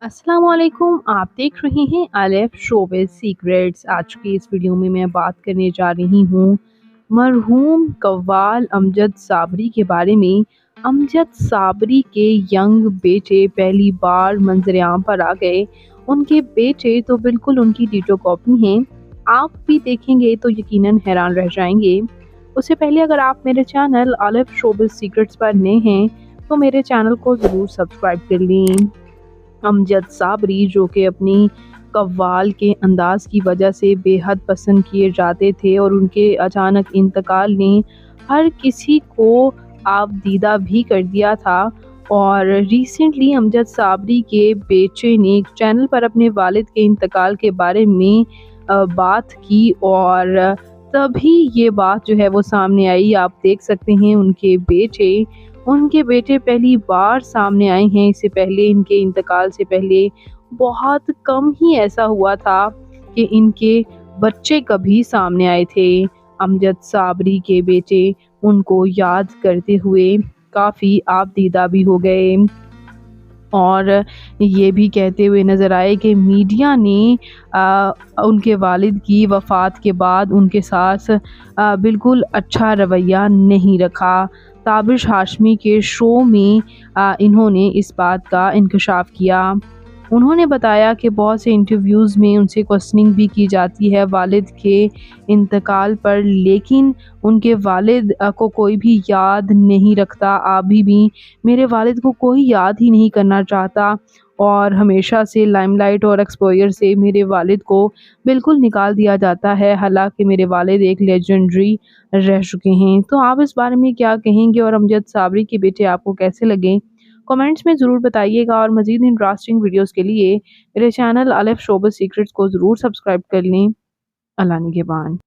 अस्सलाम वालेकुम। आप देख रहे हैं अलिफ शोबिज़ सीक्रेट्स। आज की इस वीडियो में मैं बात करने जा रही हूँ मरहूम कव्वाल अमजद साबरी के बारे में। अमजद साबरी के यंग बेटे पहली बार मंजर-ए-आम पर आ गए। उनके बेटे तो बिल्कुल उनकी डिटो कॉपी हैं। आप भी देखेंगे तो यकीनन हैरान रह जाएंगे। उससे पहले अगर आप मेरे चैनल अलिफ शोबिज़ सीक्रेट्स पर नए हैं तो मेरे चैनल को ज़रूर सब्सक्राइब कर लें। अमजद साबरी जो कि अपनी कव्वाल के अंदाज की वजह से बेहद पसंद किए जाते थे और उनके अचानक इंतकाल ने हर किसी को आपदीदा भी कर दिया था। और रिसेंटली अमजद साबरी के बेटे ने एक चैनल पर अपने वालिद के इंतकाल के बारे में बात की और तभी ये बात जो है वो सामने आई। आप देख सकते हैं उनके बेटे पहली बार सामने आए हैं। इससे पहले इनके इंतकाल से पहले बहुत कम ही ऐसा हुआ था कि इनके बच्चे कभी सामने आए थे। अमजद साबरी के बेटे उनको याद करते हुए काफ़ी आपदीदा भी हो गए और ये भी कहते हुए नज़र आए कि मीडिया ने उनके वालिद की वफ़ात के बाद उनके साथ बिल्कुल अच्छा रवैया नहीं रखा। ताबिश हाशमी के शो में इन्होंने इस बात का इंकशाफ किया। उन्होंने बताया कि बहुत से इंटरव्यूज़ में उनसे क्वेश्चनिंग भी की जाती है वालिद के इंतकाल पर, लेकिन उनके वालिद को कोई भी याद नहीं रखता। अभी भी मेरे वालिद को कोई याद ही नहीं करना चाहता और हमेशा से लाइमलाइट और एक्सपोज़र से मेरे वालिद को बिल्कुल निकाल दिया जाता है, हालाँकि मेरे वालिद एक लेजेंडरी रह चुके हैं। तो आप इस बारे में क्या कहेंगे और अमजद साबरी के बेटे आपको कैसे लगे? कमेंट्स में ज़रूर बताइएगा और मज़ीद इंटरेस्टिंग वीडियोज़ के लिए मेरे चैनल अलिफ शोबिज़ सीक्रेट्स को ज़रूर सब्सक्राइब कर लें। अल्लाह निगहबान।